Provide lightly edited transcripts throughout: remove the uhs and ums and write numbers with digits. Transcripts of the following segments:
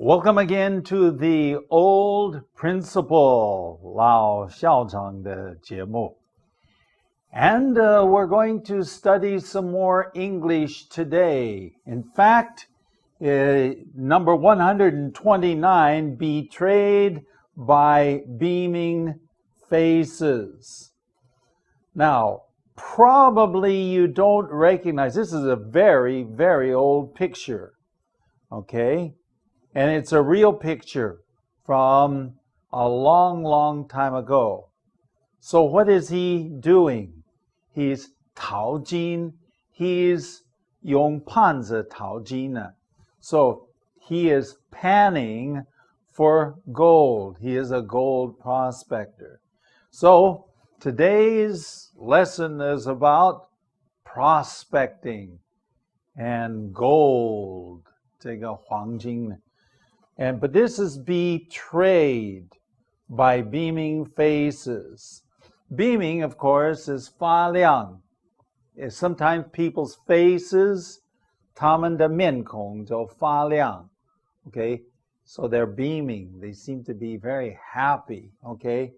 Welcome again to the Old Principle 老校长的节目. And we're going to study some more English today. In fact, number 129, Betrayed by Beaming Faces. Now, probably you don't recognize, this is a very, very old picture, okay? And it's a real picture from a long, long time ago. So what is he doing? He's 淘金. He's 用盘子淘金. So he is panning for gold. He is a gold prospector. So today's lesson is about prospecting and gold. 这个黄金. But this is betrayed by beaming faces. Beaming, of course, is 发亮. Sometimes people's faces, 他们的面孔就发亮. Okay? So they're beaming. They seem to be very happy. Okay?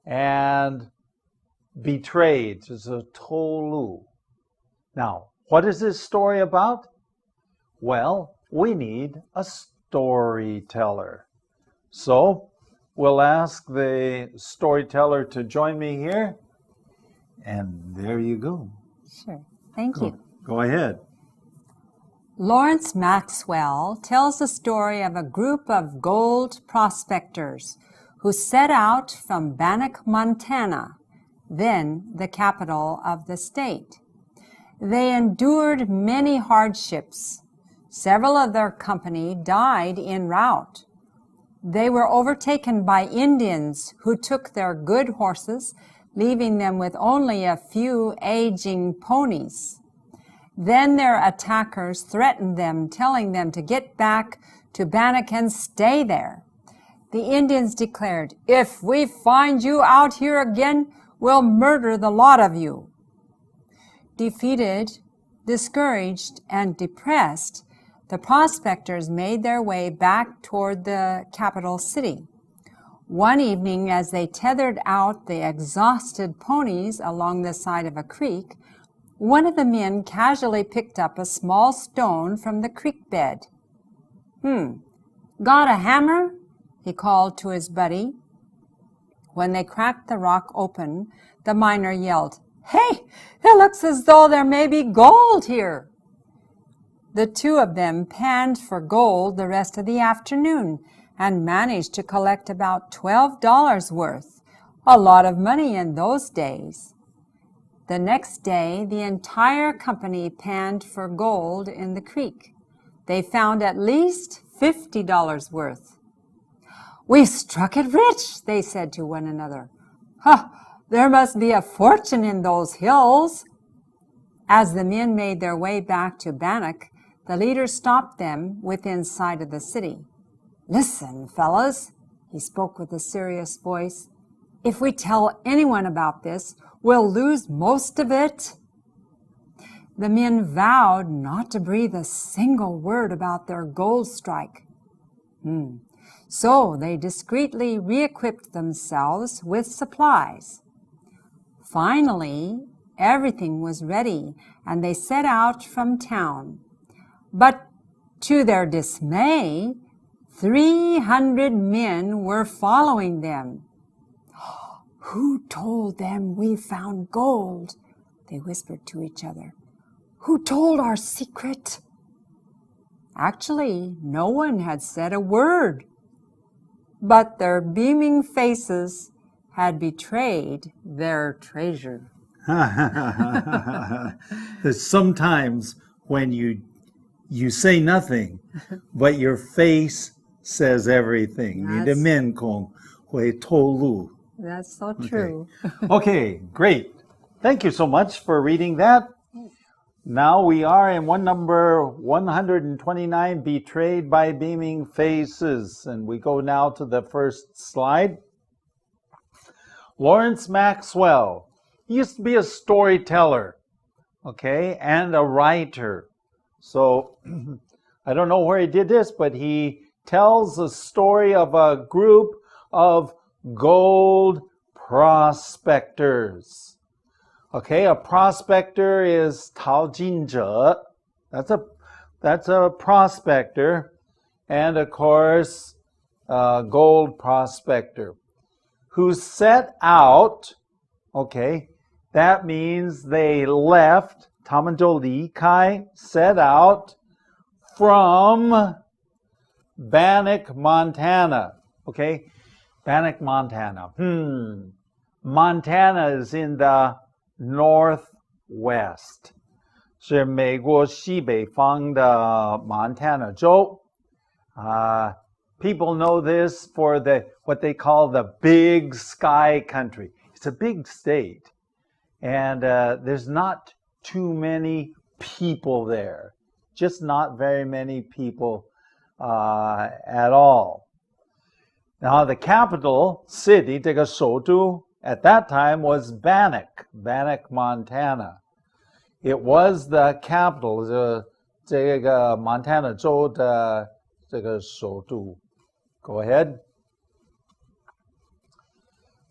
And betrayed, 就是透露. Now, what is this story about? Well, we need a storyteller. So we'll ask the storyteller to join me here. And there you go. Sure. Thank you. Go ahead. Lawrence Maxwell tells the story of a group of gold prospectors who set out from Bannack, Montana, then the capital of the state. They endured many hardships. Several of their company died en route. They were overtaken by Indians who took their good horses, leaving them with only a few aging ponies. Then their attackers threatened them, telling them to get back to Bannack and stay there. The Indians declared, "If we find you out here again, we'll murder the lot of you." Defeated, discouraged, and depressed, the prospectors made their way back toward the capital city. One evening, as they tethered out the exhausted ponies along the side of a creek, one of the men casually picked up a small stone from the creek bed. Got a hammer?" he called to his buddy. When they cracked the rock open, the miner yelled, "Hey, it looks as though there may be gold here." The two of them panned for gold the rest of the afternoon and managed to collect about $12 worth, a lot of money in those days. The next day, the entire company panned for gold in the creek. They found at least $50 worth. "We've struck it rich," they said to one another. There must be a fortune in those hills." As the men made their way back to Bannack, the leader stopped them within sight of the city. "Listen, fellas," he spoke with a serious voice. "If we tell anyone about this, we'll lose most of it." The men vowed not to breathe a single word about their gold strike. So they discreetly re-equipped themselves with supplies. Finally, everything was ready, and they set out from town. But to their dismay, 300 men were following them. "Who told them we found gold?" they whispered to each other. "Who told our secret?" Actually, no one had said a word. But their beaming faces had betrayed their treasure. Sometimes when you say nothing, but your face says everything. 你的面孔会透露. That's so true. Okay, great. Thank you so much for reading that. Now we are in number 129, Betrayed by Beaming Faces. And we go now to the first slide. Lawrence Maxwell. He used to be a storyteller, okay, and a writer. So I don't know where he did this, but he tells the story of a group of gold prospectors. Okay, a prospector is 淘金者. That's a prospector, and of course, a gold prospector who set out. Okay, that means they left. 他们就离开, set out from Bannock, Montana. Okay, Bannock, Montana. Montana is in the northwest. 是美国西北方的 Montana 州. People know this for what they call the Big Sky Country. It's a big state, and there's not too many people there. Just not very many people at all. Now, the capital city, 这个首都 at that time was Bannock, Montana. It was the capital, 这个 Montana 州的这个首都. Go ahead.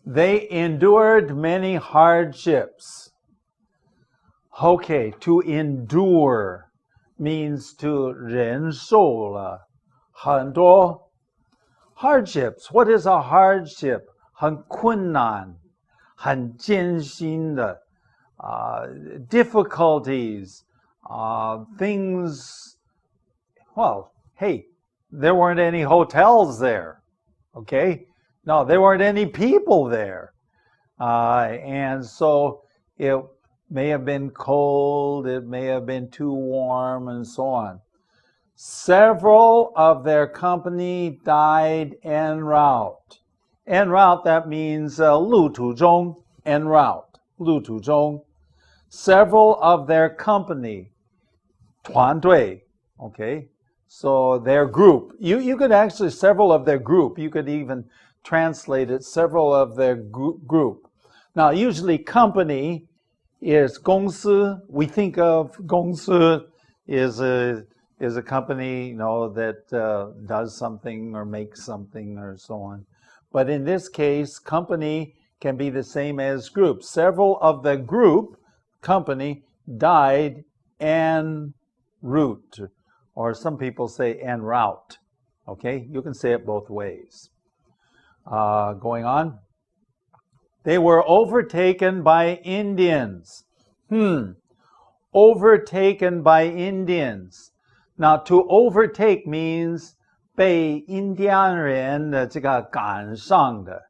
They endured many hardships. Okay, to endure means to 忍受了很多 hardships. What is a hardship? 很困难，很艰辛的 difficulties, things. Well, hey, there weren't any hotels there. Okay? No, there weren't any people there. And so it may have been cold, it may have been too warm, and so on. Several of their company died en route. En route, that means 路途中, en route, 路途中. Several of their company, 团队, okay? So their group, you could actually, several of their group, you could even translate it, several of their group. Now, usually company is 公司. We think of 公司 is a company, that does something or makes something or so on. But in this case, company can be the same as group. Several of the group, company, died en route. Or some people say en route. Okay, you can say it both ways. Going on. They were overtaken by Indians. Overtaken by Indians. Now, to overtake means 被印第安人的这个赶上的.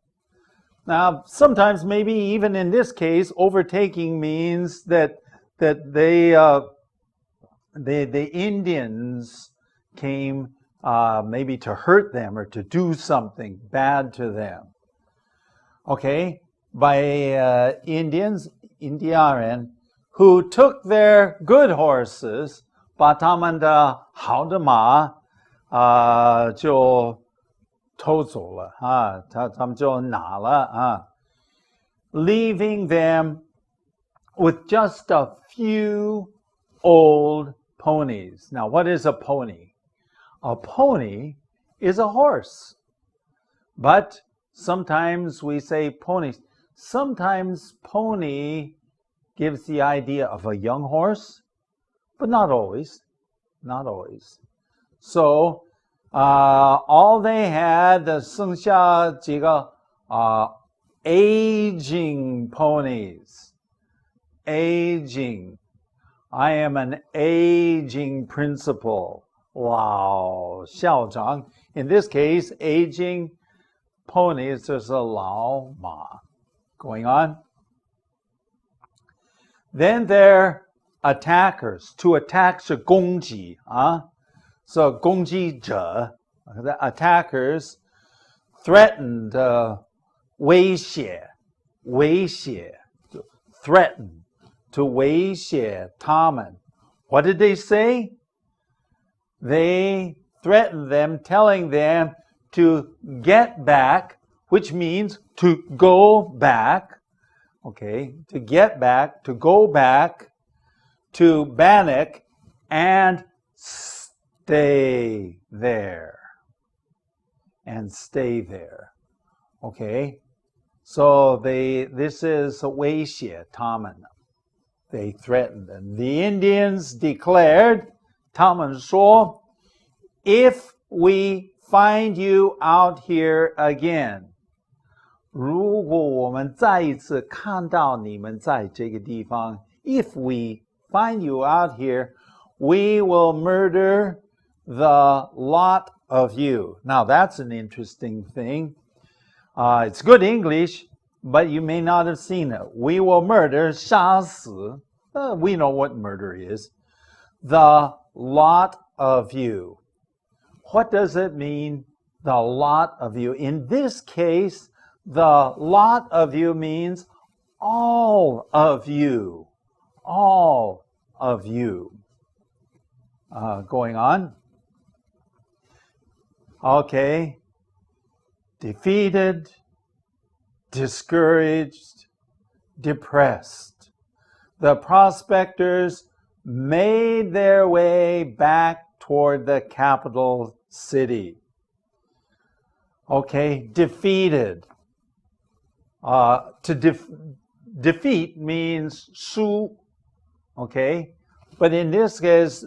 Now, sometimes, maybe even in this case, overtaking means that the Indians came maybe to hurt them or to do something bad to them. Okay, by Indians, 印第安人, who took their good horses, 把他们的好的马就偷走了他们就拿了leaving them with just a few old ponies. Now, what is a pony? A pony is a horse. But sometimes we say ponies. Sometimes pony gives the idea of a young horse, but not always. Not always. So, all they had, 剩下几个 aging ponies. Aging. I am an aging principal. 老校长. In this case, aging ponies is a 老马. Going on. Then their attackers. To attack 是攻击 So 攻击者 the attackers threatened 威胁 threaten to 威胁他们. What did they say? They threatened them, telling them to get back, which means to go back. Okay, to get back, to go back to Bannock and stay there. and stay there. Okay? So this is 威胁他们. They threatened them. The Indians declared, 他们说, if we find you out here again, 如果我们再一次看到你们在这个地方, if we find you out here, we will murder the lot of you. Now that's an interesting thing. It's good English, but you may not have seen it. We will murder, 杀死. We know what murder is. The lot of you. What does it mean, the lot of you? In this case, the lot of you means all of you. All of you. Going on. Okay. Defeated, discouraged, depressed. The prospectors made their way back toward the capital city. Okay, defeated. Defeat means 输. Okay, but in this case,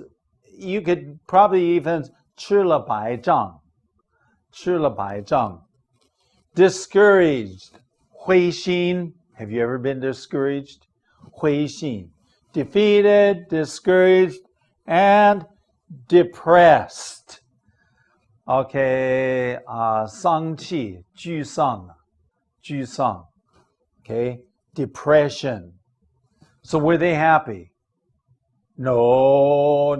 you could probably even 吃了白仗. 吃了白仗. Discouraged, 灰心. Have you ever been discouraged? 灰心. Defeated, discouraged, and depressed. Okay, 丧气, 沮丧. 沮丧. Okay, depression. So were they happy? No.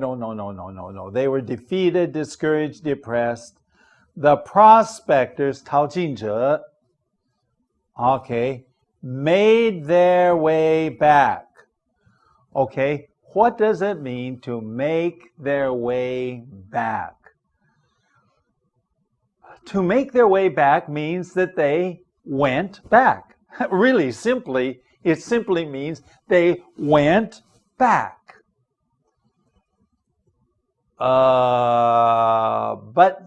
They were defeated, discouraged, depressed. The prospectors, 淘金者, okay, made their way back. Okay, what does it mean to make their way back? To make their way back means that they went back. Really, simply, it simply means they went back. But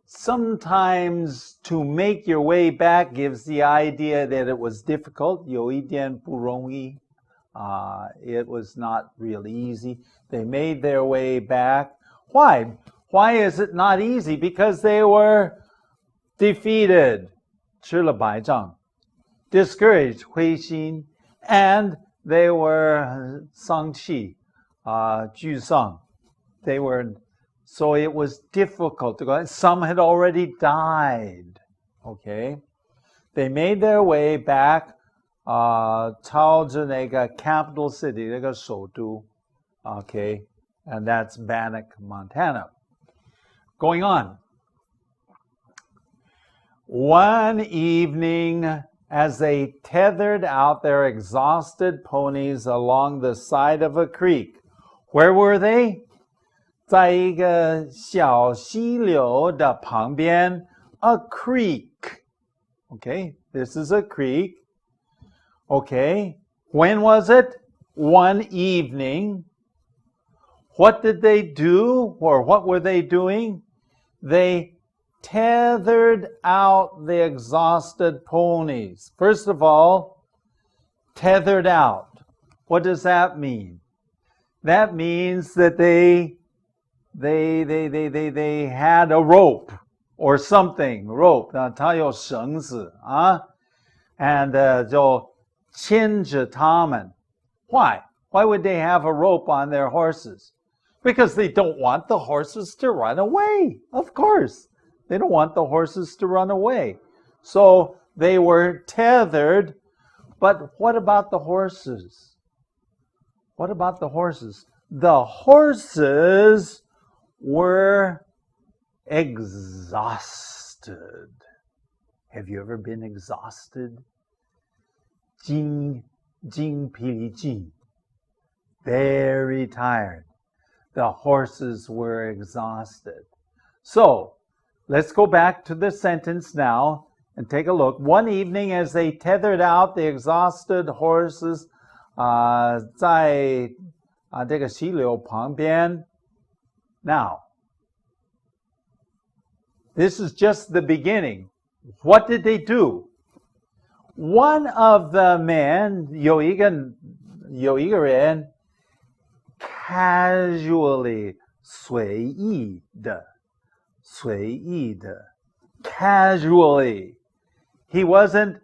sometimes to make your way back gives the idea that it was difficult. 有一点不容易. It was not really easy. They made their way back. Why? Why is it not easy? Because they were defeated. 吃了白仗. Discouraged. 灰心. And they were 丧气. 沮丧. They were, so it was difficult to go. Some had already died. Okay, they made their way back, 朝着那个 capital city, 那个首都. Okay, and that's Bannock, Montana. Going on. One evening, as they tethered out their exhausted ponies along the side of a creek, where were they? 在一个小溪流的旁边, a creek. Okay, this is a creek. Okay, when was it? One evening. What did they do, or what were they doing? They tethered out the exhausted ponies. First of all, tethered out. What does that mean? That means that they had a rope or something. Rope. 它有绳子, and 就牵着他们. Why? Why would they have a rope on their horses? Because they don't want the horses to run away. Of course. They don't want the horses to run away. So they were tethered. But what about the horses? What about the horses? The horses were exhausted. Have you ever been exhausted? 精疲力尽. Very tired. The horses were exhausted. So, let's go back to the sentence now and take a look. One evening, as they tethered out the exhausted horses, 在这个溪流旁边. Now, This is just the beginning. What did they do? One of the men, 有一个人 casually 随意的 casually. He wasn't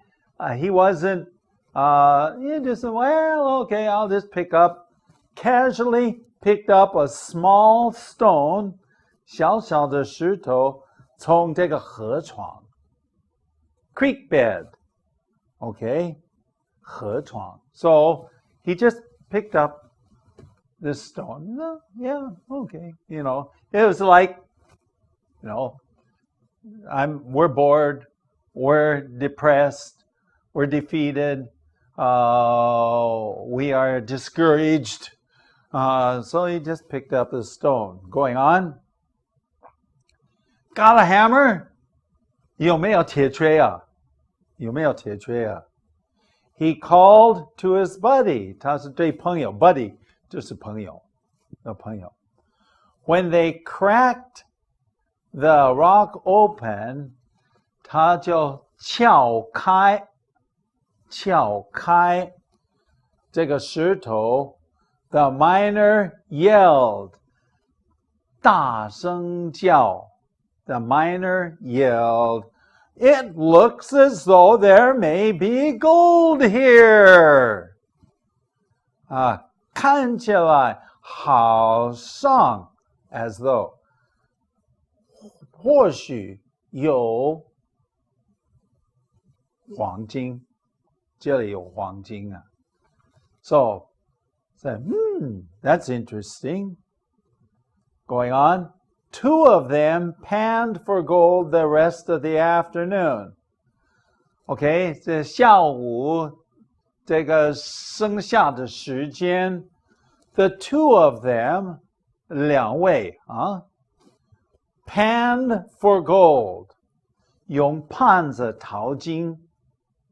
just, well, okay, I'll just pick up. Casually picked up a small stone, 小小的石头从这个河床 creek bed. Okay, 河床. So he just picked up this stone. Yeah, okay. You know, it was like, you know, we're bored, we're depressed, we're defeated, we are discouraged. So he just picked up a stone. Going on. Got a hammer? 有没有铁锤啊？有没有铁锤啊？ He called to his buddy. 他是对朋友 buddy 就是朋友 When they cracked the rock open, 他就撬开这个石头 The miner yelled. 大声叫 The miner yelled. It looks as though there may be gold here. 看起来好像 as though 或许有黄金，这里有黄金啊。So, that's interesting. Going on. 2 of them panned for gold the rest of the afternoon. Okay, 这下午这个剩下的时间 the 2 of them 两位 panned for gold 用盘子淘金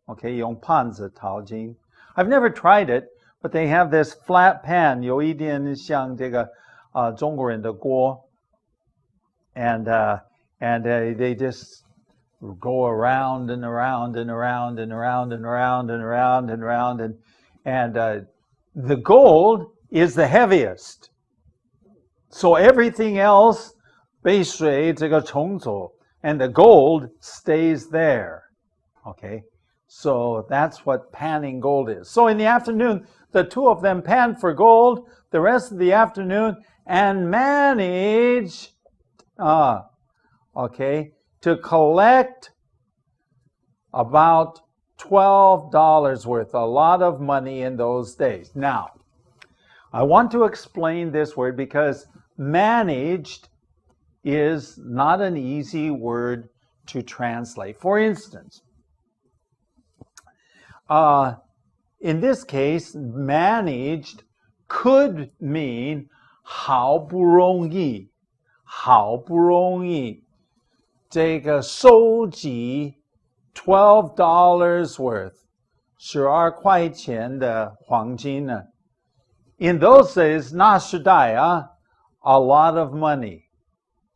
Okay, 用盘子淘金 I've never tried it, but they have this flat pan 有一点像这个中国人的锅 And they just go around and around and around and around and around and around and around and the gold is the heaviest. So everything else 被水这个冲走 and the gold stays there. Okay, so that's what panning gold is. So in the afternoon, the 2 of them panned for gold the rest of the afternoon and managed to collect about $12 worth, a lot of money in those days. Now, I want to explain this word because managed is not an easy word to translate. For instance, in this case, managed could mean 好不容易这个收集 $12 worth 12块钱的黄金呢 In those days 那时代a lot of money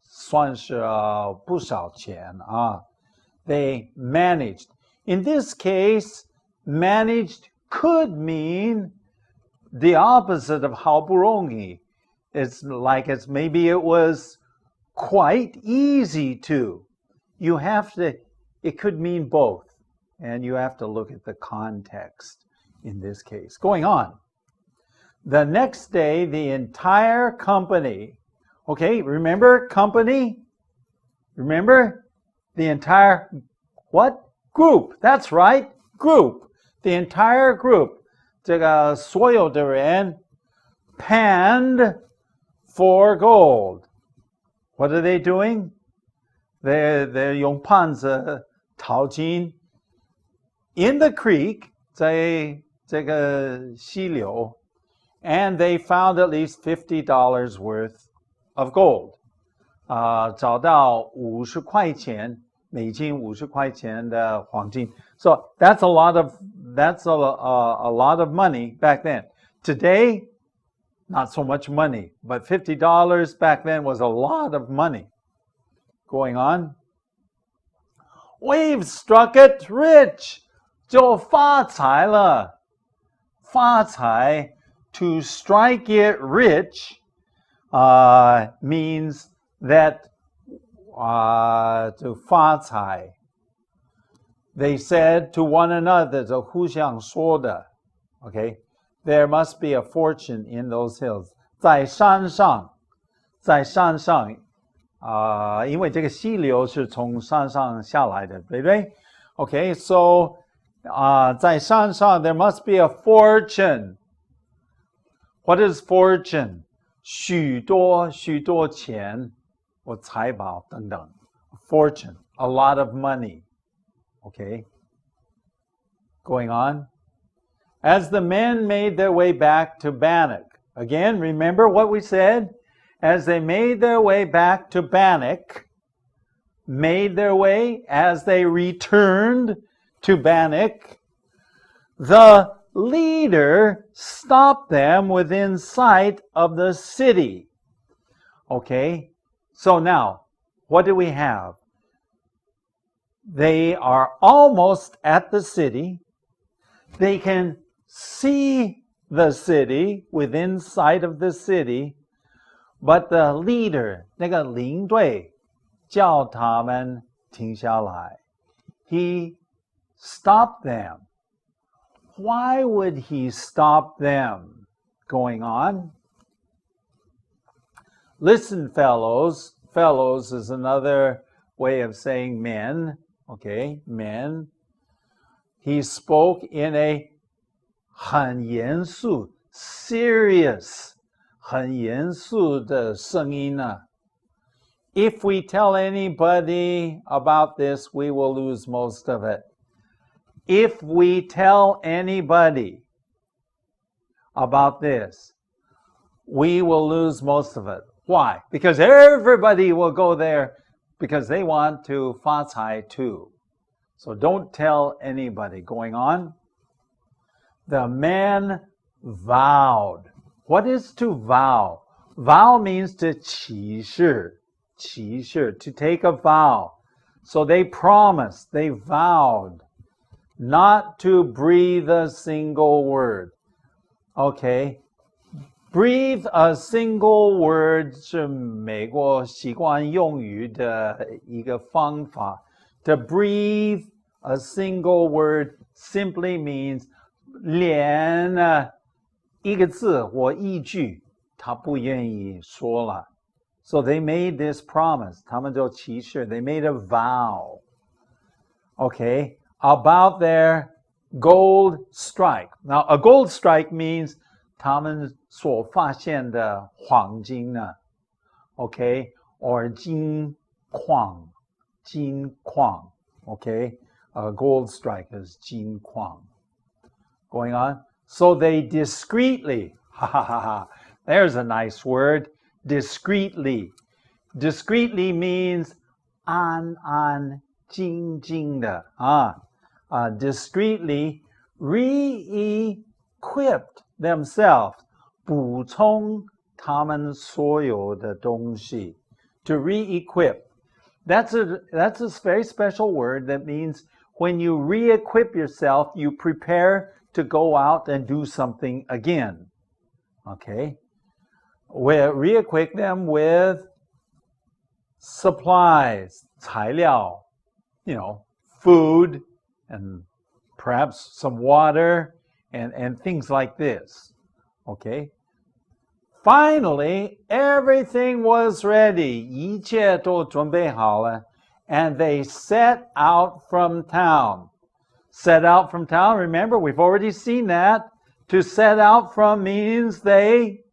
算是不少钱They managed. In this case, managed could mean the opposite of 好不容易 It's like maybe it was quite easy to. You have to, it could mean both. And you have to look at the context in this case. Going on. The next day, the entire company, okay, remember company? Remember? The entire, what? Group. That's right, group. The entire group. 这个所有的人 panned for gold. What are they doing? They're 用盘子淘金 in the creek, 在这个溪流 and they found at least $50 worth of gold. 找到50块钱美金50块钱的黄金 So that's a lot of money back then. Today, not so much money, but $50 back then was a lot of money. Going on. We've struck it rich. 就发财了。发财 to strike it rich means that to 发财 They said to one another, 就互相说的 Okay, there must be a fortune in those hills. 在山上因为这个溪流是从山上下来的，对不对？ Okay, so 在山上 there must be a fortune. What is fortune? 许多钱或财宝等等。Fortune, a lot of money. Okay, going on. As the men made their way back to Bannock. Again, remember what we said? As they made their way back to Bannock, as they returned to Bannock, the leader stopped them within sight of the city. Okay, so now, what do we have? They are almost at the city. They can see the city, within sight of the city, but the leader, 那个领队叫他们停下来. He stopped them. Why would he stop them? Going on. Listen, fellows. Fellows is another way of saying men. Okay, men. He spoke in a 很严肃 serious 很严肃的声音啊。If we tell anybody about this, we will lose most of it. If we tell anybody about this, we will lose most of it. Why? Because everybody will go there because they want to 发财 too. So don't tell anybody. Going on. The men vowed. What is to vow? Vow means to 起誓, to take a vow. So they promised, they vowed not to breathe a single word. Okay, breathe a single word 是美国习惯用语的一个方法。To breathe a single word simply means 连一个字或一句他不愿意说了。So they made this promise. 他们就起誓 They made a vow. Okay, about their gold strike. Now, a gold strike means 他们所发现的黄金呢 Okay, or 金矿 Okay, a gold strike is 金矿 Going on. So they discreetly, there's a nice word, discreetly. Discreetly means 安安静静的 discreetly re-equipped themselves, 补充他们所有的东西 To re-equip. That's a very special word that means when you re-equip yourself, you prepare to go out and do something again. Okay? We re-equip them with supplies, 材料, food, and perhaps some water, and things like this. Okay? Finally, everything was ready. 一切都准备好了, and they set out from town. Set out from town, remember, we've already seen that. To set out from means they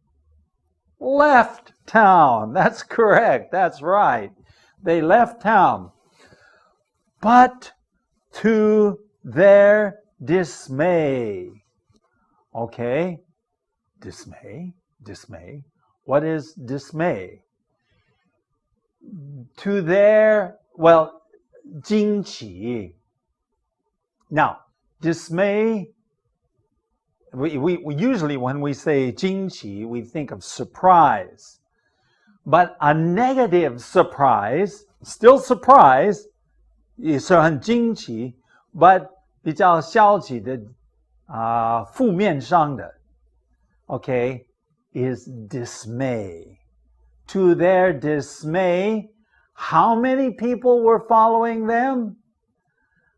left town. That's correct. That's right. They left town. But to their dismay. Okay? Dismay? What is dismay? To their, 惊奇. Now, dismay, we usually when we say 惊奇, we think of surprise. But a negative surprise, still surprise, 也是很惊奇 but 比较消极的负面上的 okay is dismay. To their dismay, how many people were following them?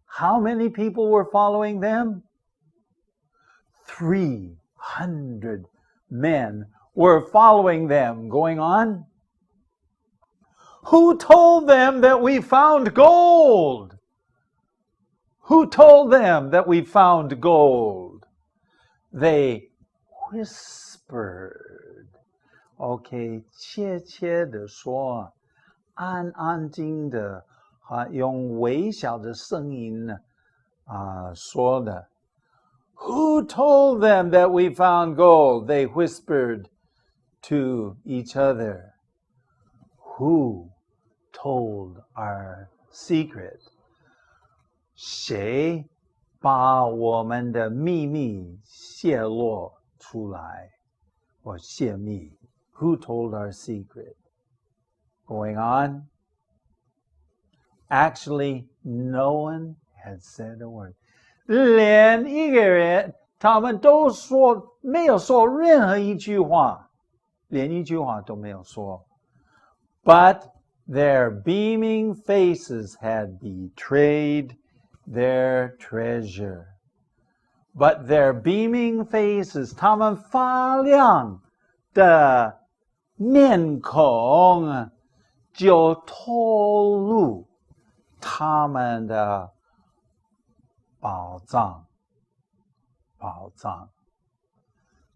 How many people were following them? 300 men were following them. Going on. Who told them that we found gold? Who told them that we found gold? They whispered. OK, 切切的说，安安静的用微小的声音说的。Who told them that we found gold? They whispered to each other. Who told our secret? 谁把我们的秘密泄露出来或泄密 Who told our secret? Going on. Actually, no one had said a word. 连一个人他们都说没有说任何一句话，连一句话都没有说。But their beaming faces had betrayed their treasure. But their beaming faces, 他们发亮的面孔就透露他们的宝藏。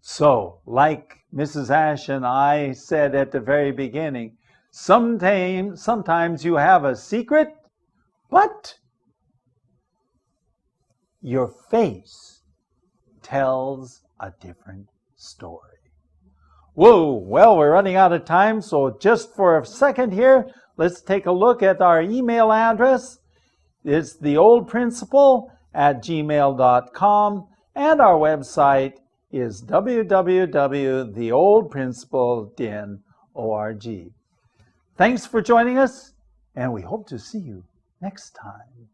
So, like Mrs. Ash and I said at the very beginning, sometimes you have a secret, but your face tells a different story. Whoa, well, we're running out of time, so just for a second here, let's take a look at our email address. It's theoldprinciple@gmail.com, and our website is www.theoldprinciple.org. Thanks for joining us, and we hope to see you next time.